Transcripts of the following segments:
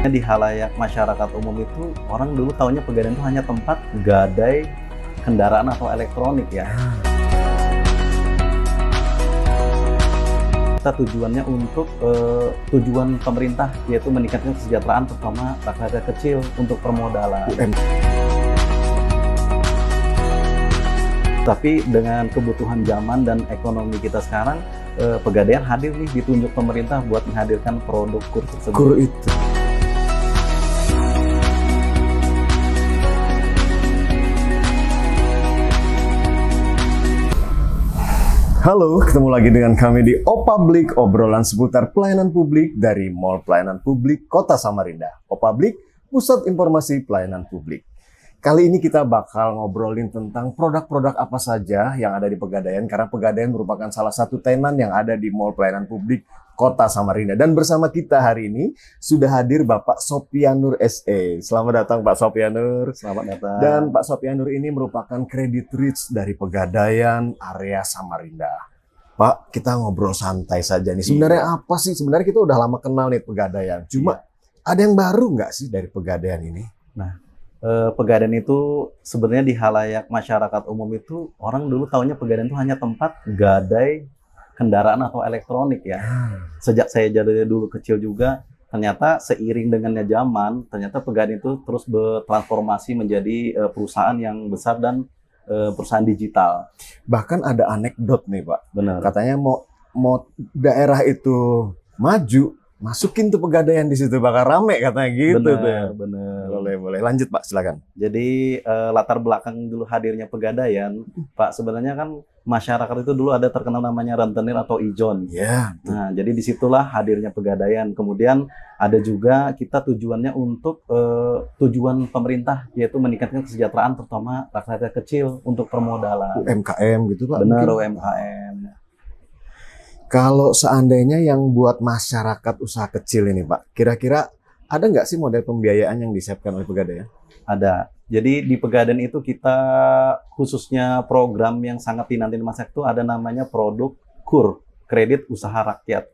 Di halayak masyarakat umum itu orang dulu taunya Pegadaian itu hanya tempat gadai kendaraan atau elektronik ya. Kita tujuannya untuk tujuan pemerintah, yaitu meningkatkan kesejahteraan terutama rakyat kecil untuk permodalan. Tapi dengan kebutuhan zaman dan ekonomi kita sekarang, Pegadaian hadir nih, ditunjuk pemerintah buat menghadirkan produk KUR tersebut. KUR itu. Halo, ketemu lagi dengan kami di Opublik, obrolan seputar pelayanan publik dari Mall Pelayanan Publik Kota Samarinda. Opublik, pusat informasi pelayanan publik. Kali ini kita bakal ngobrolin tentang produk-produk apa saja yang ada di Pegadaian, karena Pegadaian merupakan salah satu tenan yang ada di Mall Pelayanan Publik Kota Samarinda. Dan bersama kita hari ini sudah hadir Bapak Sopianur SE. Selamat datang Pak Sopianur. Selamat datang. Dan Pak Sopianur ini merupakan credit risk dari Pegadaian area Samarinda. Pak, kita ngobrol santai saja nih. Sebenarnya apa sih? Sebenarnya kita udah lama kenal nih Pegadaian. Cuma ada yang baru nggak sih dari Pegadaian ini? Nah, Pegadaian itu sebenarnya di halayak masyarakat umum itu orang dulu taunya Pegadaian itu hanya tempat gadai kendaraan atau elektronik ya. Sejak saya jadi dulu kecil juga, ternyata seiring dengannya zaman, ternyata Pegadaian itu terus bertransformasi menjadi perusahaan yang besar dan perusahaan digital. Bahkan ada anekdot nih Pak. Benar. Katanya mau daerah itu maju, masukin tuh Pegadaian di situ bakal rame katanya gitu tuh. Bener. Boleh. Lanjut Pak, silakan. Jadi latar belakang dulu hadirnya Pegadaian, Pak, sebenarnya kan masyarakat itu dulu ada terkenal namanya rentenir atau ijon. Ya. Nah, jadi disitulah hadirnya Pegadaian. Kemudian ada juga kita tujuannya untuk tujuan pemerintah, yaitu meningkatkan kesejahteraan terutama rakyat kecil untuk permodalan. UMKM gitu Pak. Benar, mungkin. UMKM. Kalau seandainya yang buat masyarakat usaha kecil ini Pak, kira-kira ada nggak sih model pembiayaan yang disiapkan oleh Pegadaian? Ada. Jadi di Pegadaian itu kita khususnya program yang sangat dinanti masyarakat itu ada namanya produk KUR, kredit usaha rakyat.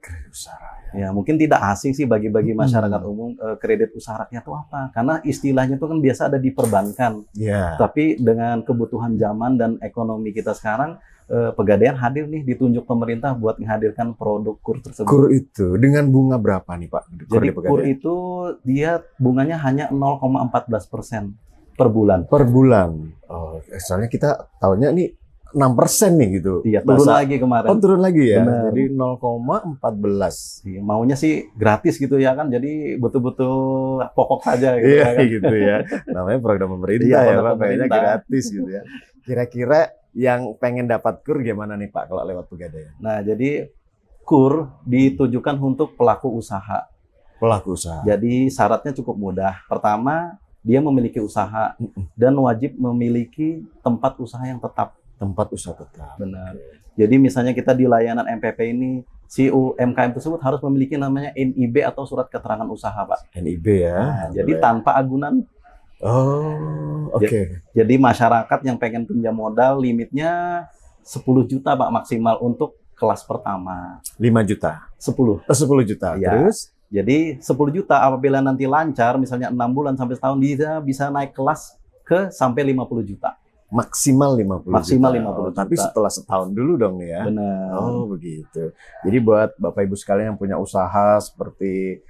Ya, mungkin tidak asing sih bagi masyarakat umum kredit usaha rakyat itu apa? Karena istilahnya itu kan biasa ada di perbankan. Yeah. Tapi dengan kebutuhan zaman dan ekonomi kita sekarang, Pegadaian hadir nih, ditunjuk pemerintah buat menghadirkan produk KUR tersebut. KUR itu dengan bunga berapa nih Pak? Jadi KUR itu dia bunganya hanya 0,14% per bulan. Per bulan. Oh, soalnya kita tahunya nih 6% nih gitu. Iya, turun lagi kemarin. Oh, turun lagi ya. Benar. Jadi 0,14. Iya, maunya sih gratis gitu ya kan. Jadi betul-betul pokok saja gitu iya, ya kan. gitu ya. Namanya program pemerintah Iya, ya Pak, kayaknya pemerintah. gratis gitu ya. Kira-kira yang pengen dapat KUR gimana nih Pak kalau lewat Pegadaian? Nah, jadi KUR ditujukan untuk pelaku usaha. Pelaku usaha. Jadi syaratnya cukup mudah. Pertama, dia memiliki usaha dan wajib memiliki tempat usaha yang tetap. Tempat usaha tetap. Benar. Jadi misalnya kita di layanan MPP ini, si UMKM tersebut harus memiliki namanya NIB atau surat keterangan usaha, Pak. NIB ya. Nah, jadi tanpa agunan. Oh, oke. Jadi masyarakat yang pengen pinjam modal limitnya 10 juta, Pak, maksimal untuk kelas pertama. 5 juta. 10. 10 juta. Ya. Terus? Jadi 10 juta apabila nanti lancar, misalnya 6 bulan sampai setahun, dia bisa naik kelas ke sampai 50 juta. Maksimal 50 Maksimal juta. 50 juta. Tapi setelah setahun dulu dong nih ya. Benar. Oh begitu. Jadi buat Bapak Ibu sekalian yang punya usaha seperti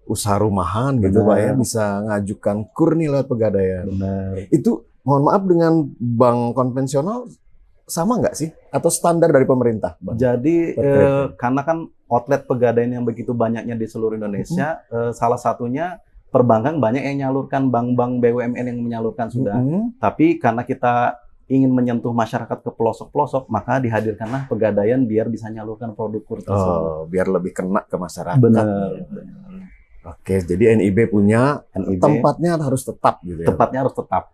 usaha rumahan gitu Benar. Pak ya, bisa ngajukan KUR nih lewat Pegadaian. Benar. Itu mohon maaf dengan bank konvensional sama nggak sih? Atau standar dari pemerintah? Bang? Jadi Terkait. karena kan outlet Pegadaian yang begitu banyaknya di seluruh Indonesia, salah satunya perbankan banyak yang menyalurkan, bank-bank BUMN yang menyalurkan sudah. Tapi karena kita ingin menyentuh masyarakat ke pelosok-pelosok, maka dihadirkanlah Pegadaian biar bisa menyalurkan produk KUR tersebut. Oh, biar lebih kena ke masyarakat. Benar. Oke, jadi NIB punya NIB, tempatnya harus tetap gitu ya. tempatnya harus tetap.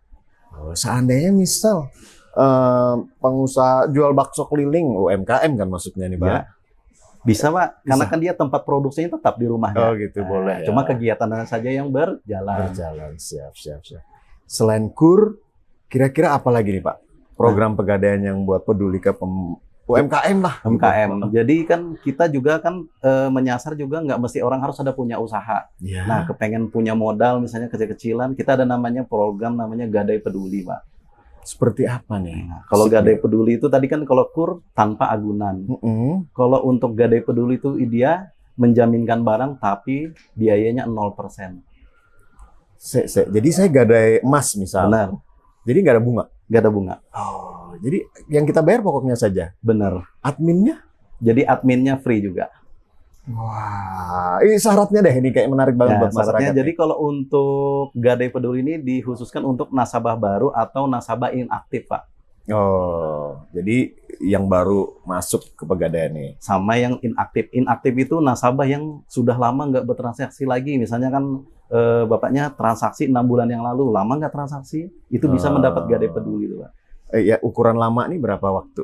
Oh, seandainya misal pengusaha jual bakso keliling UMKM kan maksudnya nih Pak. Ya. Bisa, Pak, karena Bisa. kan dia tempat produksinya tetap di rumahnya. Oh gitu, boleh ya. Cuma kegiatan saja yang berjalan. Berjalan, siap. Selain KUR, kira-kira apa lagi nih Pak? Program Pegadaian yang buat peduli ke UMKM lah. UMKM. Jadi kan kita juga kan menyasar juga nggak mesti orang harus ada punya usaha. Ya. Nah, kepengen punya modal misalnya kecil-kecilan, kita ada namanya program namanya Gadai Peduli, Pak. Seperti apa nih? Nah, kalau Gadai Peduli itu tadi kan kalau KUR tanpa agunan. Kalau untuk Gadai Peduli itu dia menjaminkan barang tapi biayanya 0%. Jadi saya gadai emas misal. Benar. Jadi nggak ada bunga. Nggak ada bunga. Oh, jadi yang kita bayar pokoknya saja. Benar. Adminnya? Jadi adminnya free juga. Wah, ini syaratnya deh, ini kayak menarik banget Ya, buat masyarakat. jadi kalau untuk Gadai Peduli ini dikhususkan untuk nasabah baru atau nasabah inaktif, Pak. Oh, jadi yang baru masuk ke Pegadaian nih. Sama yang inaktif. Inaktif itu nasabah yang sudah lama nggak bertransaksi lagi. Misalnya kan bapaknya transaksi 6 bulan yang lalu, lama nggak transaksi, itu bisa mendapat Gadai Peduli itu, Pak. Ya, ukuran lama nih berapa waktu?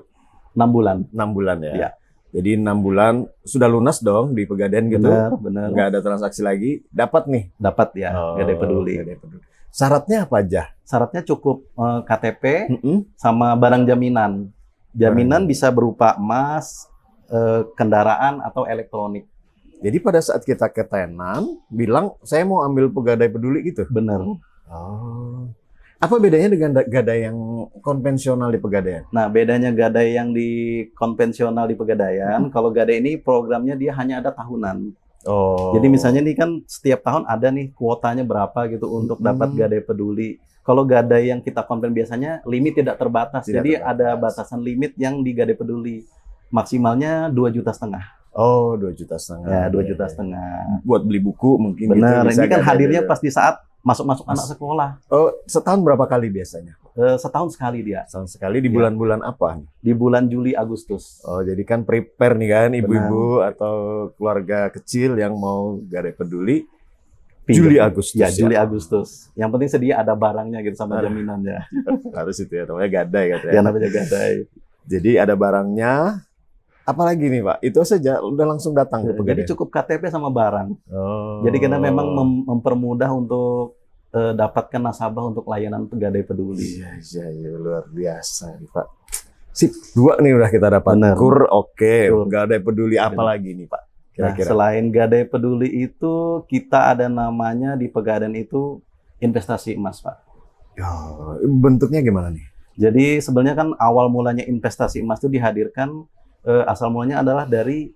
6 bulan. 6 bulan ya. Iya. Jadi 6 bulan sudah lunas dong di Pegadaian gitu. Benar. Nggak ada transaksi lagi, dapat nih. Dapat ya, Gadai Peduli. Gadai Peduli. Syaratnya apa aja? Syaratnya cukup KTP sama barang jaminan. Jaminan bisa berupa emas, kendaraan atau elektronik. Jadi pada saat kita ke tenan, bilang saya mau ambil Pegadai Peduli gitu. Benar. Oh. Apa bedanya dengan gadai yang konvensional di Pegadaian? Nah, bedanya gadai yang di konvensional di Pegadaian, kalau gadai ini programnya dia hanya ada tahunan. Oh. Jadi misalnya nih kan setiap tahun ada nih kuotanya berapa gitu untuk dapat Gadai Peduli. Kalau gadai yang kita konven biasanya limit tidak terbatas. Jadi ada batasan limit yang di Gadai Peduli. Maksimalnya 2,5 juta. Oh, 2,5 juta. Ya, 2,5 juta. Buat beli buku mungkin. Benar. Gitu, ini kan hadirnya gitu. pas di saat masuk anak sekolah. Oh, setahun berapa kali biasanya? Setahun sekali dia. Setahun sekali di bulan-bulan apa? Di bulan Juli Agustus. Oh, jadi kan prepare nih kan ibu-ibu atau keluarga kecil yang mau Gadai Peduli. Juli Agustus. Ya, Juli Agustus. Yang penting sedia ada barangnya gitu sama jaminannya. Harus itu ya, namanya gadai katanya. Ya, namanya gadai. Jadi ada barangnya. Apalagi nih Pak, itu saja udah langsung datang ke Pegadaian. Jadi cukup KTP sama barang. Oh. Jadi kita memang mempermudah untuk dapatkan nasabah untuk layanan Gadai Peduli. Iya, luar biasa nih Pak. Sip, 2 nih udah kita dapat. Bener. KUR oke, KUR. Gadai Peduli apa lagi nih Pak? Nah, Kira-kira. selain Gadai Peduli itu, kita ada namanya di Pegadaian itu investasi emas, Pak. Oh, bentuknya gimana nih? Jadi sebenarnya kan awal mulanya investasi emas itu dihadirkan asal mulanya adalah dari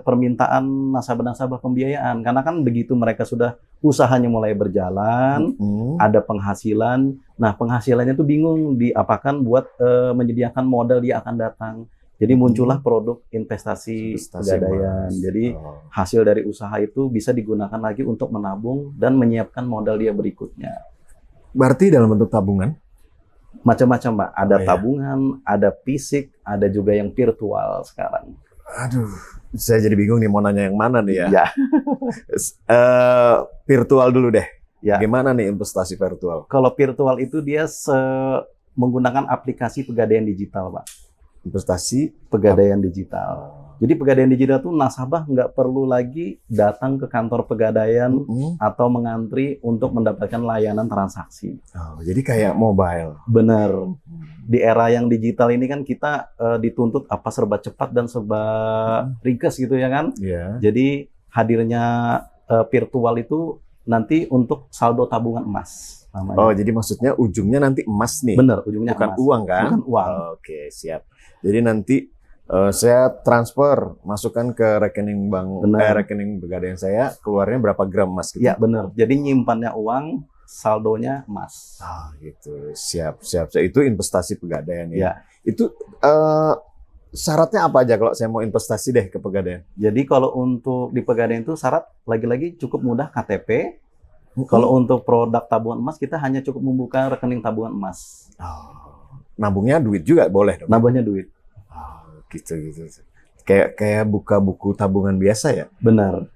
permintaan nasabah-nasabah pembiayaan. Karena kan begitu mereka sudah usahanya mulai berjalan, ada penghasilan. Nah, penghasilannya tuh bingung diapakan buat menyediakan modal dia akan datang. Jadi muncullah produk investasi Pegadaian. emas. Jadi hasil dari usaha itu bisa digunakan lagi untuk menabung dan menyiapkan modal dia berikutnya. Berarti dalam bentuk tabungan? Macam-macam, Pak. Ada Oh, iya. tabungan, ada fisik, ada juga yang virtual sekarang. Aduh, saya jadi bingung nih mau nanya yang mana nih ya. Ya. Virtual dulu deh. Ya. Gimana nih investasi virtual? Kalau virtual itu dia menggunakan aplikasi Pegadaian digital, Pak. Investasi Pegadaian digital. Jadi Pegadaian digital tuh nasabah nggak perlu lagi datang ke kantor Pegadaian atau mengantri untuk mendapatkan layanan transaksi. Oh, jadi kayak mobile. Benar. Di era yang digital ini kan kita dituntut apa serba cepat dan serba ringkas gitu ya kan. Iya. Jadi hadirnya virtual itu nanti untuk saldo tabungan emas. Namanya. Oh, jadi maksudnya ujungnya nanti emas nih. Benar, ujungnya Bukan emas. uang kan? Bukan uang. Oke, siap. Jadi nanti saya transfer, masukkan ke rekening bank, rekening Pegadaian saya, keluarnya berapa gram emas gitu? Ya, benar. Jadi nyimpannya uang, saldonya emas. Ah, gitu. Siap. Itu investasi Pegadaian ya. Ya. Itu syaratnya apa aja kalau saya mau investasi deh ke Pegadaian? Jadi kalau untuk di Pegadaian itu syarat lagi-lagi cukup mudah KTP. Kalau untuk produk tabungan emas kita hanya cukup membuka rekening tabungan emas. Oh, nabungnya duit juga boleh dong? Nabungnya duit. Oh, gitu. Kayak buka buku tabungan biasa ya? Benar.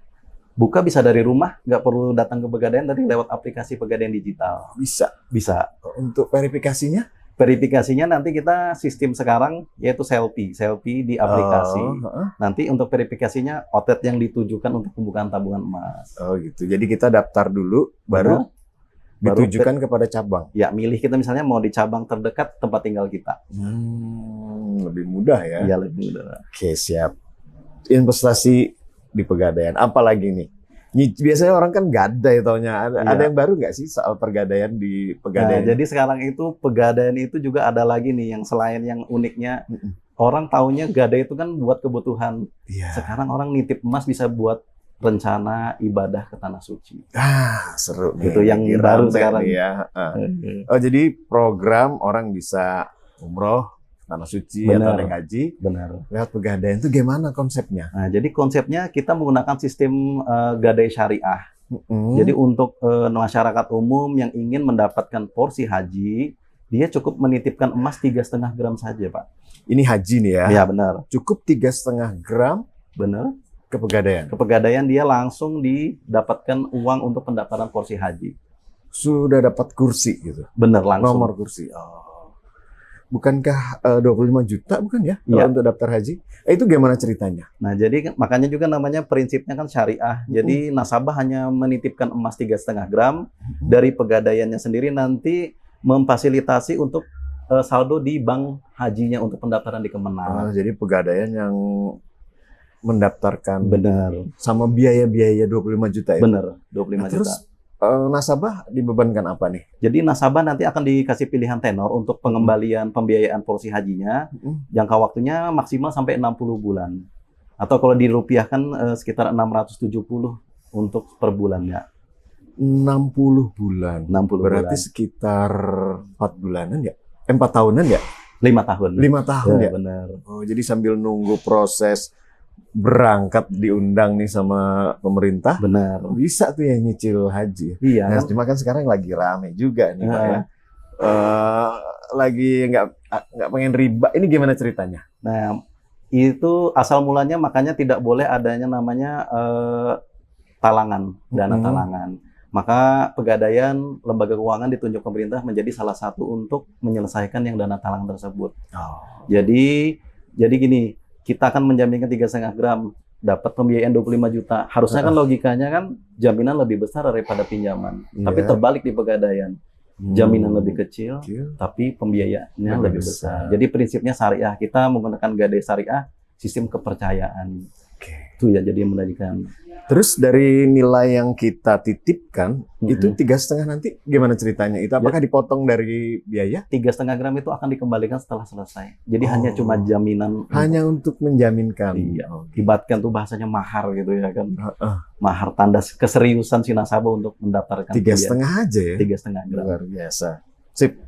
Buka bisa dari rumah, nggak perlu datang ke Pegadaian, tadi lewat aplikasi Pegadaian digital. Bisa. Untuk verifikasinya? Verifikasinya nanti kita sistem sekarang yaitu selfie di aplikasi. Nanti untuk verifikasinya OTP yang ditujukan untuk pembukaan tabungan emas. Oh gitu. Jadi kita daftar dulu, baru Baru Ditujukan kepada cabang. ya milih kita misalnya mau di cabang terdekat tempat tinggal kita. Lebih mudah ya. Iya, lebih mudah. Oke, siap. Investasi di Pegadaian. Apalagi nih? Biasanya orang kan gadai taunya. Ada Iya. yang baru nggak sih soal Pegadaian di Nah, Pegadaian? jadi sekarang itu Pegadaian itu juga ada lagi nih yang selain yang uniknya, orang taunya gadai itu kan buat kebutuhan. Iya. Sekarang orang nitip emas bisa buat rencana ibadah ke tanah suci. Seru nih. Itu yang Lagi baru rame sekarang. nih ya. Oh, jadi program orang bisa umroh, tanah suci, atau Benar. naik haji Benar. lewat Pegadaian. Itu gimana konsepnya? Nah, jadi konsepnya kita menggunakan sistem gadai syariah. Jadi untuk masyarakat umum yang ingin mendapatkan porsi haji, dia cukup menitipkan emas 3,5 gram saja, Pak. Ini haji nih ya. Iya, benar. Cukup 3,5 gram Benar. ke Pegadaian. Ke Pegadaian dia langsung didapatkan uang untuk pendaftaran porsi haji. Sudah dapat kursi gitu. Benar, langsung. Nomor kursi. Bukankah 25 juta bukan ya kalau Iya. untuk daftar haji? Itu gimana ceritanya? Nah, jadi makanya juga namanya prinsipnya kan syariah. Jadi nasabah hanya menitipkan emas 3,5 gram dari Pegadaiannya sendiri nanti memfasilitasi untuk saldo di bank hajinya untuk pendaftaran di Kemenang. Jadi Pegadaian yang mendaftarkan Benar. sama biaya-biaya 25 juta ya? Benar, 25 Terus juta. nasabah dibebankan apa nih? Jadi nasabah nanti akan dikasih pilihan tenor untuk pengembalian pembiayaan porsi hajinya. Jangka waktunya maksimal sampai 60 bulan. Atau kalau dirupiahkan sekitar 670 untuk per bulannya. 60 bulan. 60 Berarti bulan. sekitar 4 bulanan ya? 4 tahunan ya? 5 tahun. 5 tahun ya? Benar. Oh, jadi sambil nunggu proses berangkat diundang nih sama pemerintah, Benar. bisa tuh yang nyicil haji. Iya Nah, kan? cuma kan sekarang lagi rame juga nih, Pak ya. Lagi nggak pengen riba. Ini gimana ceritanya? Nah, itu asal mulanya makanya tidak boleh adanya namanya talangan, dana talangan. Maka Pegadaian lembaga keuangan ditunjuk pemerintah menjadi salah satu untuk menyelesaikan yang dana talangan tersebut. Jadi gini, kita akan menjaminkan 3,5 gram, dapat pembiayaan 25 juta. Harusnya kan logikanya kan jaminan lebih besar daripada pinjaman. Tapi terbalik di Pegadaian. Jaminan lebih kecil, tapi pembiayaannya lebih besar. Jadi prinsipnya syariah, kita menggunakan gadai syariah, sistem kepercayaan. Itu ya jadi menjadikan. Terus dari nilai yang kita titipkan, itu 3,5 nanti gimana ceritanya? Itu apakah dipotong dari biaya? 3,5 gram itu akan dikembalikan setelah selesai. Jadi hanya cuma jaminan. Hanya untuk menjaminkan. Iya. Ibaratkan tuh bahasanya mahar gitu ya kan. Mahar tanda keseriusan si nasabah untuk mendaftarkan. 3,5 aja ya? 3,5 gram. Luar biasa. Sip.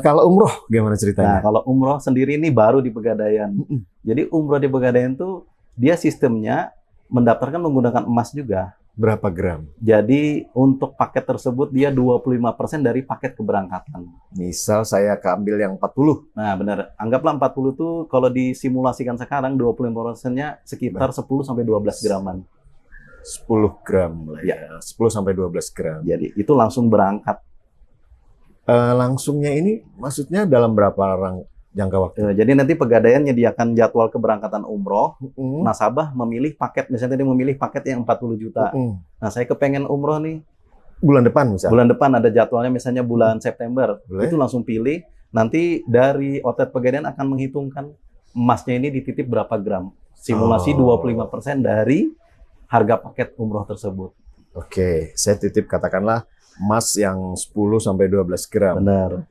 Kalau umroh gimana Nah, ceritanya? kalau umroh sendiri ini baru di Pegadaian. Jadi umroh di Pegadaian tuh dia sistemnya mendaftarkan menggunakan emas juga. Berapa gram? Jadi untuk paket tersebut dia 25% dari paket keberangkatan. Misal saya ambil yang 40. Nah, benar. Anggaplah 40 tuh kalau disimulasikan sekarang 25%-nya sekitar 10 sampai 12 graman. 10 gram lah ya. 10 sampai 12 gram. Jadi itu langsung berangkat. Langsungnya ini maksudnya dalam berapa jangka waktu? Jadi nanti Pegadaian menyediakan jadwal keberangkatan umroh. Nasabah memilih paket, misalnya tadi memilih paket yang 40 juta. Nah, saya kepengen umroh nih. Bulan depan misalnya? Bulan depan ada jadwalnya misalnya bulan September. Boleh. Itu langsung pilih. Nanti dari outlet Pegadaian akan menghitungkan emasnya ini dititip berapa gram. Simulasi 25% dari harga paket umroh tersebut. Oke, saya titip katakanlah emas yang 10 sampai 12 gram. Benar.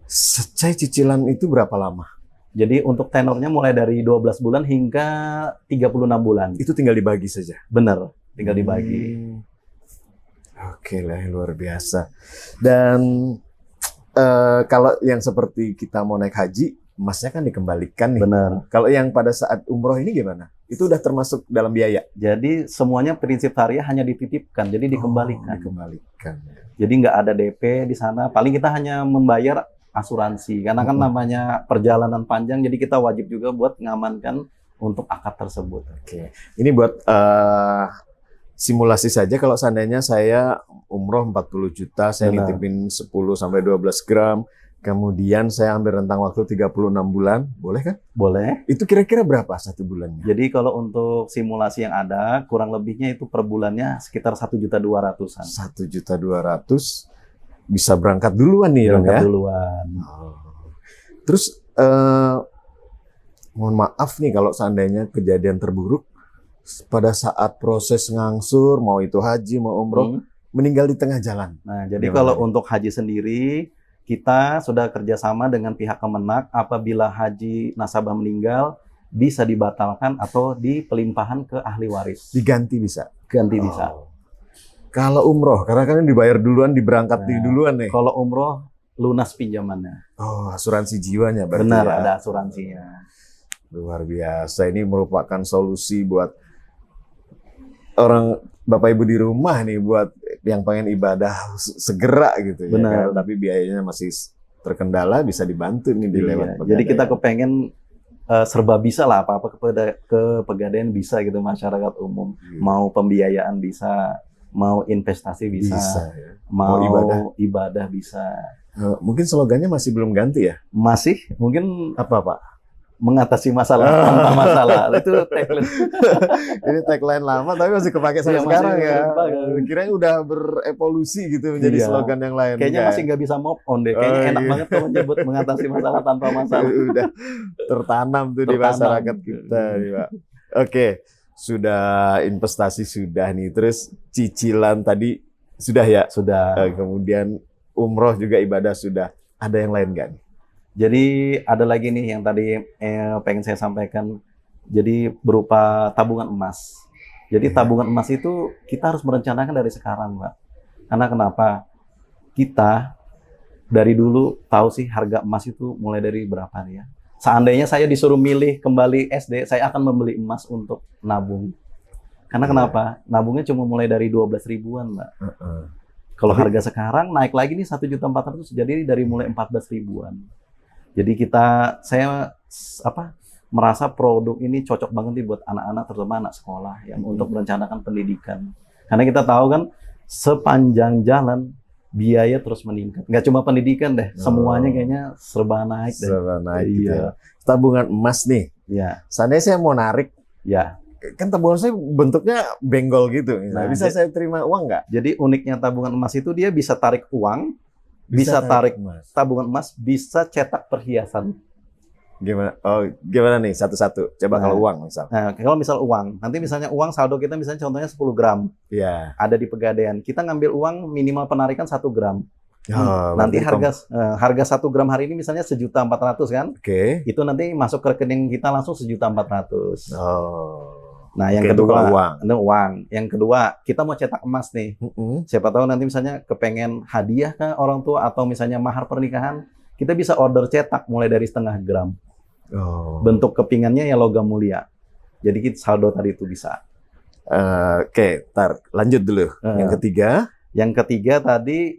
Saya cicilan itu berapa lama? Jadi untuk tenornya mulai dari 12 bulan hingga 36 bulan. Itu tinggal dibagi saja? Benar, tinggal dibagi. Oke lah, luar biasa. Dan kalau yang seperti kita mau naik haji, emasnya kan dikembalikan nih. Benar. Kalau yang pada saat umroh ini gimana? Itu udah termasuk dalam biaya? Jadi semuanya prinsip syariah hanya dititipkan, jadi dikembalikan. Dikembalikan. Jadi nggak ada DP di sana. Paling kita hanya membayar asuransi, karena kan namanya perjalanan panjang, jadi kita wajib juga buat mengamankan untuk akad tersebut. Oke, ini buat simulasi saja. Kalau seandainya saya umroh 40 juta, saya nitipin 10 sampai 12 gram, Kemudian saya ambil rentang waktu 36 bulan, boleh kan? Boleh. Itu kira-kira berapa satu bulannya? Jadi kalau untuk simulasi yang ada, kurang lebihnya itu per bulannya sekitar 1.200.000-an. 1.200.000 bisa berangkat duluan nih dong Berangkat ya? duluan. Oh. Terus mohon maaf nih kalau seandainya kejadian terburuk pada saat proses ngangsur, mau itu haji mau umroh, meninggal di tengah jalan. Nah, jadi Gimana kalau nih? untuk haji sendiri, kita sudah kerjasama dengan pihak Kemenak. Apabila haji nasabah meninggal, bisa dibatalkan atau dipelimpahan ke ahli waris. Diganti bisa? Ganti bisa. Oh. Kalau umroh, karena kan dibayar duluan, diberangkat Nah, duluan nih. Kalau umroh, lunas pinjamannya. Oh, asuransi jiwanya berarti Benar, ya. ada asuransinya. Luar biasa. Ini merupakan solusi buat orang Bapak Ibu di rumah nih, buat yang pengen ibadah segera gitu ya. Benar. Kan? Tapi biayanya masih terkendala, bisa dibantu nih di lewat Iya, jadi kita Pegadaian. kepengen serba bisa lah, apa-apa ke Pegadaian bisa gitu, masyarakat umum. Iya. Mau pembiayaan bisa, mau investasi bisa, ya. mau Mau ibadah bisa. Mungkin slogannya masih belum ganti ya? Masih mungkin Apa Pak? mengatasi masalah tanpa masalah. Itu tagline. Ini tagline lama tapi masih kepake sampai Iya, masih sekarang ya. kepake. Kirain udah berevolusi gitu menjadi Iya. slogan yang lain. Kayaknya Enggak masih ya? nggak bisa move on deh. Kayaknya Oh, enak iya. banget kalau menyebut mengatasi masalah tanpa masalah. Udah tertanam tuh di Tertanam. masyarakat kita nih, Pak. Oke, sudah investasi sudah nih, terus cicilan tadi sudah ya. Sudah. Kemudian umroh juga ibadah sudah. Ada yang lain nggak nih? Jadi ada lagi nih yang tadi pengen saya sampaikan. Jadi berupa tabungan emas. Jadi Iya. tabungan emas itu kita harus merencanakan dari sekarang, Pak. Karena kenapa? Kita dari dulu tahu sih harga emas itu mulai dari berapa nih ya. Seandainya saya disuruh milih kembali SD, saya akan membeli emas untuk nabung. Karena Iya. kenapa? Nabungnya cuma mulai dari 12 ribuan, Mbak. Kalau Tapi- harga sekarang naik lagi nih 1.400.000, jadi dari mulai 14 ribuan. Jadi saya merasa produk ini cocok banget nih buat anak-anak, terutama anak sekolah yang untuk merencanakan pendidikan. Karena kita tahu kan sepanjang jalan biaya terus meningkat. Nggak cuma pendidikan deh, semuanya kayaknya serba naik deh. Serba naik gitu Iya. ya. Tabungan emas nih. Ya, Seandainya saya mau narik, ya. kan tabungan saya bentuknya benggol gitu. Nah, Bisa saya terima uang nggak? Jadi uniknya tabungan emas itu dia bisa tarik uang, bisa tarik emas. tabungan emas, bisa cetak perhiasan. Gimana? Oh, gimana nih satu-satu? Coba Nah. kalau uang misal. Nah, kalau misal uang, nanti misalnya uang saldo kita misalnya contohnya 10 gram Iya. ada di Pegadaian. Kita ngambil uang minimal penarikan 1 gram. Oh, Nanti berarti harga 1 gram hari ini misalnya 1.400.000 kan? Oke. Itu nanti masuk ke rekening kita langsung 1.400.000. Oh. Nah, yang Oke, itu kedua, kalau uang. itu uang. Yang kedua, kita mau cetak emas nih. Mm-mm. Siapa tahu nanti misalnya kepengen hadiah ke orang tua atau misalnya mahar pernikahan, kita bisa order cetak mulai dari 0,5 gram. Oh. Bentuk kepingannya ya logam mulia. Jadi kita saldo tadi itu bisa. Oke, tar lanjut dulu. Yang ketiga, Yang ketiga tadi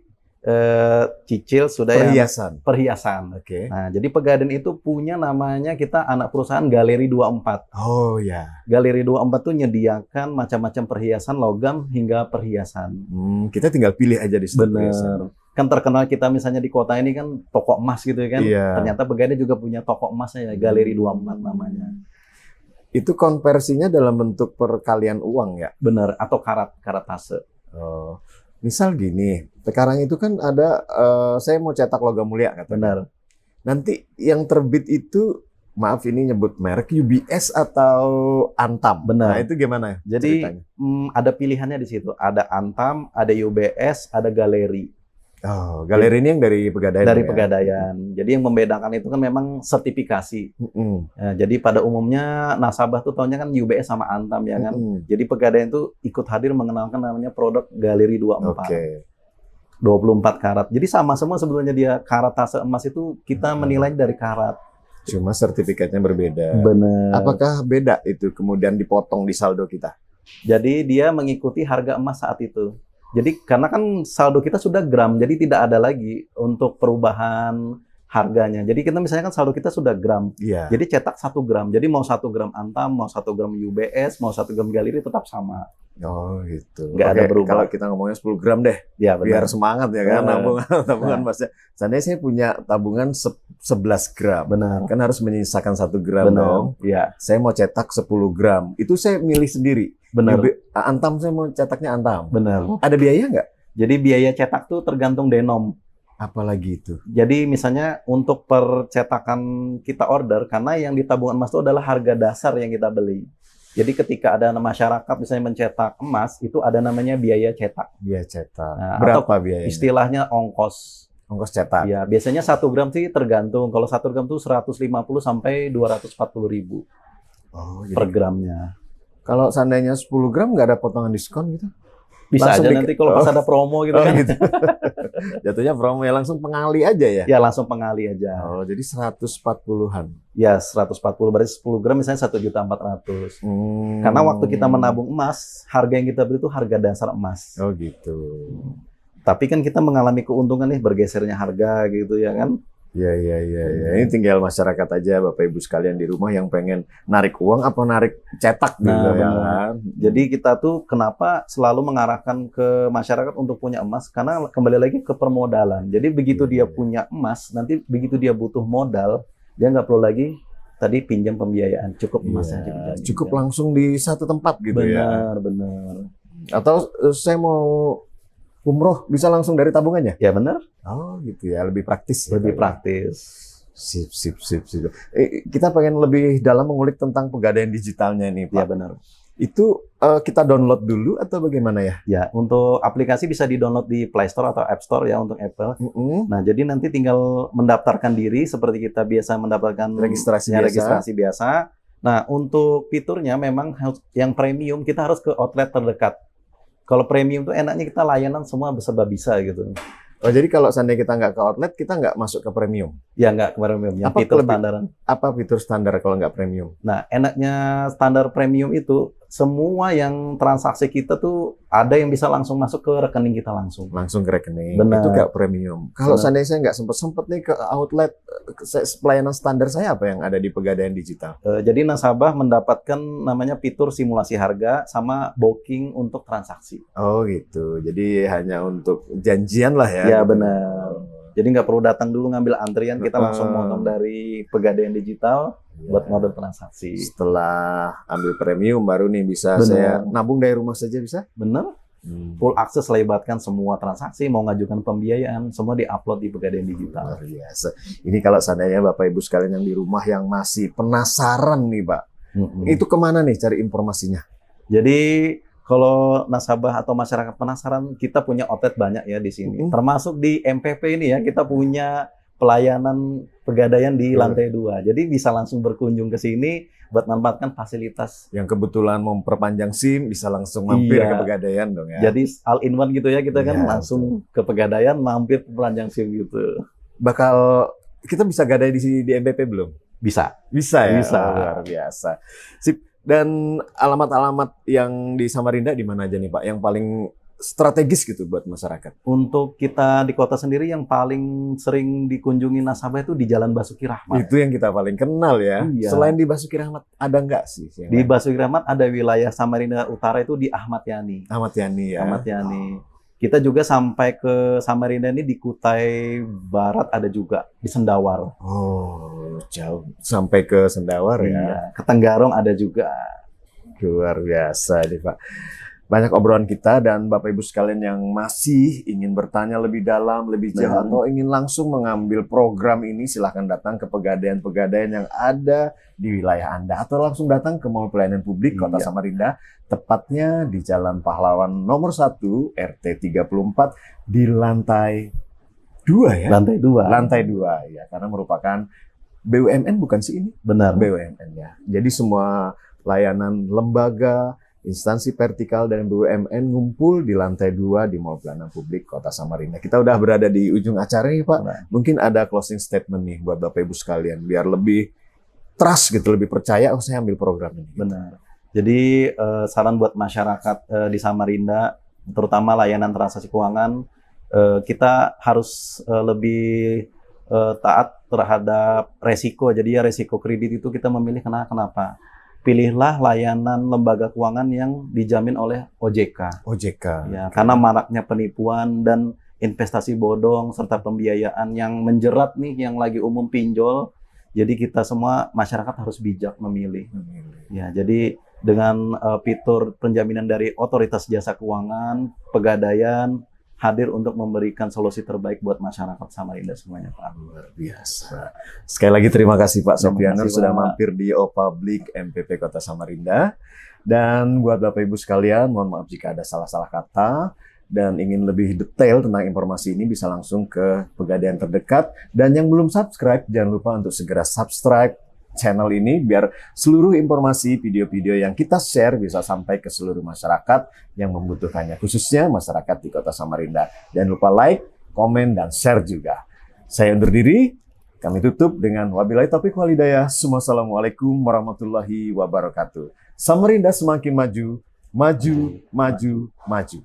cicil sudah yang perhiasan. perhiasan. Oke. Nah, jadi Pegadaian itu punya namanya kita anak perusahaan Galeri 24. Oh ya. Galeri 24 tuh nyediakan macam-macam perhiasan logam hingga perhiasan. Kita tinggal pilih aja di situ perhiasan. Bener. Kan terkenal kita misalnya di kota ini kan toko emas gitu ya kan. Iya. Ternyata Pegadaian juga punya toko emasnya ya, Galeri 24 namanya. Itu konversinya dalam bentuk perkalian uang ya. Bener, atau karatase. Oh. Misal gini, sekarang itu kan ada saya mau cetak logam mulia katanya. Bener. Nanti yang terbit itu, maaf ini nyebut merek, UBS atau Antam. Benar. Nah, itu gimana Jadi ceritanya? ada pilihannya di situ. Ada Antam, ada UBS, ada Galeri. Oh, galeri ini yang dari Pegadaian. Dari ya? Pegadaian. Jadi yang membedakan itu kan memang sertifikasi. Mm-mm. Jadi pada umumnya nasabah tuh taunya kan UBS sama Antam ya kan. Mm-mm. Jadi Pegadaian tuh ikut hadir mengenalkan namanya produk Galeri 24. Oke. 24 karat. Jadi sama semua sebetulnya dia karatase emas itu kita menilai dari karat. Cuma sertifikatnya berbeda. Benar. Apakah beda itu kemudian dipotong di saldo kita? Jadi dia mengikuti harga emas saat itu. Jadi karena kan saldo kita sudah gram, jadi tidak ada lagi untuk perubahan harganya. Jadi kita misalnya kan saldo kita sudah gram. Iya. Jadi cetak 1 gram. Jadi mau 1 gram Antam, mau 1 gram UBS, mau 1 gram Galeri tetap sama. Oh gitu. Nggak ada Oke, berubah. kalau kita ngomongnya 10 gram deh, Ya biar benar. semangat ya kan, tabungan Nah. Masnya. Seandainya saya punya tabungan 11 gram, Benar. kan harus menyisakan 1 gram dong. Benar. Ya, Saya mau cetak 10 gram, itu saya milih sendiri. benar. Antam, saya mau cetaknya Antam. Benar. Ada biaya nggak? Jadi biaya cetak tuh tergantung denom. Apalagi itu? Jadi misalnya untuk percetakan kita order, karena yang di tabungan emas itu adalah harga dasar yang kita beli. Jadi ketika ada masyarakat misalnya mencetak emas, itu ada namanya biaya cetak. Biaya cetak. Nah, Berapa atau biayanya? istilahnya ongkos. Ongkos cetak. Ya, biasanya 1 gram sih tergantung. Kalau 1 gram tuh 150 sampai 240 ribu Oh, per gramnya. kalau seandainya 10 gram nggak ada potongan diskon gitu? Bisa Langsung aja di- nanti kalau pas Oh. ada promo gitu Oh kan. gitu. Jatuhnya promo ya, langsung pengali aja ya? Ya langsung pengali aja. Oh, jadi 140-an. Ya 140 berarti 10 gram misalnya 1.400.000. Karena waktu kita menabung emas, harga yang kita beli itu harga dasar emas. Oh gitu. Tapi kan kita mengalami keuntungan nih bergesernya harga gitu ya kan. Ya. Ini tinggal masyarakat aja, Bapak Ibu sekalian di rumah yang pengen narik uang apa narik cetak gitu Nah, ya benar. kan. Jadi kita tuh kenapa selalu mengarahkan ke masyarakat untuk punya emas? Karena kembali lagi ke permodalan. Jadi begitu dia punya emas, nanti begitu dia butuh modal, dia nggak perlu lagi tadi pinjam pembiayaan, cukup emas Iya, aja. pinjam. cukup langsung di satu tempat gitu ya. Benar. Atau saya mau umroh bisa langsung dari tabungannya? Ya benar, Oh gitu ya, lebih praktis. Ya, lebih Pak. praktis. Sip. Kita pengen lebih dalam mengulik tentang pegadaian digitalnya nih, Pak. Ya benar. Itu kita download dulu atau bagaimana ya? Ya, untuk aplikasi bisa di-download di Play Store atau App Store ya untuk Apple. Mm-mm. Nah, jadi nanti tinggal mendaftarkan diri seperti kita biasa mendaftarkan Registrasi ya, biasa. registrasi biasa. Nah, untuk fiturnya memang yang premium kita harus ke outlet terdekat. Kalau premium tuh enaknya kita layanan semua serba bisa gitu. Oh, jadi kalau seandainya kita nggak ke outlet, kita nggak masuk ke premium. Ya nggak ke premium, yang Apa fitur kelebih- standaran. Apa fitur standar kalau nggak premium? Nah, enaknya standar premium itu semua yang transaksi kita tuh ada yang bisa langsung masuk ke rekening kita langsung. Langsung ke rekening. Benar. Itu nggak premium. Kalau Benar. seandainya saya nggak sempet nih ke outlet, pelayanan standar saya apa yang ada di Pegadaian Digital? Jadi nasabah mendapatkan namanya fitur simulasi harga sama booking untuk transaksi. Oh gitu. Jadi hanya untuk janjian lah ya. Ya gitu. benar. Jadi nggak perlu datang dulu ngambil antrian, kita langsung motong dari Pegadaian Digital buat modal transaksi. Setelah ambil premium baru nih bisa Benar. saya nabung dari rumah saja bisa? Bener? Full akses libatkan semua transaksi, mau ngajukan pembiayaan, semua diupload di Pegadaian Digital. Luar biasa. Ini kalau seandainya Bapak Ibu sekalian yang di rumah yang masih penasaran nih Pak, itu kemana nih cari informasinya? Jadi kalau nasabah atau masyarakat penasaran, kita punya outlet banyak ya di sini. Termasuk di MPP ini ya, kita punya pelayanan Pegadaian di lantai 2. Jadi bisa langsung berkunjung ke sini buat manfaatkan fasilitas. Yang kebetulan mau memperpanjang SIM bisa langsung mampir Iya. ke Pegadaian dong ya. Jadi all in one gitu ya, kita kan Iya, langsung ke Pegadaian, mampir perpanjang SIM gitu. Bakal kita bisa gadai di sini di MPP belum? Bisa. Bisa ya. Bisa. Oh, luar biasa. Sip. Dan alamat-alamat yang di Samarinda di mana aja nih Pak? Yang paling strategis gitu buat masyarakat. Untuk kita di kota sendiri yang paling sering dikunjungi nasabah itu di Jalan Basuki Rahmat. Itu yang kita paling kenal ya. Iya. Selain di Basuki Rahmat ada nggak sih? yang Di lain? Basuki Rahmat ada wilayah Samarinda Utara itu di Ahmad Yani. Ahmad Yani ya. Ahmad Yani. Kita juga sampai ke Samarinda ini di Kutai Barat ada juga, di Sendawar. Oh, jauh sampai ke Sendawar ya. Iya. Ke Tenggarong ada juga. Luar biasa nih Pak. Banyak obrolan kita dan Bapak Ibu sekalian yang masih ingin bertanya lebih dalam, lebih jauh Benar. atau ingin langsung mengambil program ini silahkan datang ke pegadaian-pegadaian yang ada di wilayah Anda atau langsung datang ke Mall Pelayanan Publik Kota Iya. Samarinda, tepatnya di Jalan Pahlawan nomor 1 RT 34 di lantai 2 ya. Lantai 2. Lantai 2 ya, karena merupakan BUMN bukan sih ini? Benar. BUMN ya. Jadi semua layanan lembaga, instansi vertikal dan BUMN ngumpul di lantai 2 di Mall Pelayanan Publik Kota Samarinda. Kita udah berada di ujung acara nih Pak. Benar. Mungkin ada closing statement nih buat Bapak Ibu sekalian biar lebih trust gitu, lebih percaya oh saya ambil program ini. Benar. Jadi saran buat masyarakat di Samarinda, terutama layanan transaksi keuangan, kita harus lebih taat terhadap resiko. Jadi ya resiko kredit itu kita memilih kenapa? pilihlah layanan lembaga keuangan yang dijamin oleh OJK. OJK. Ya, karena maraknya penipuan dan investasi bodong serta pembiayaan yang menjerat nih yang lagi umum pinjol. Jadi kita semua masyarakat harus bijak memilih. Ya, jadi dengan fitur penjaminan dari Otoritas Jasa Keuangan, Pegadaian hadir untuk memberikan solusi terbaik buat masyarakat Samarinda semuanya, Pak. Luar biasa. Sekali lagi terima kasih Pak Terima Sofianur kasih, sudah Pak. mampir di Opablik MPP Kota Samarinda. Dan buat Bapak Ibu sekalian, mohon maaf jika ada salah-salah kata dan ingin lebih detail tentang informasi ini bisa langsung ke Pegadaian terdekat. Dan yang belum subscribe, jangan lupa untuk segera subscribe channel ini biar seluruh informasi video-video yang kita share bisa sampai ke seluruh masyarakat yang membutuhkannya, khususnya masyarakat di Kota Samarinda. Jangan lupa like, komen, dan share juga. Saya undur diri, kami tutup dengan wabillahi taufiq wal hidayah. Wassalamualaikum warahmatullahi wabarakatuh. Samarinda semakin maju, maju, maju, maju.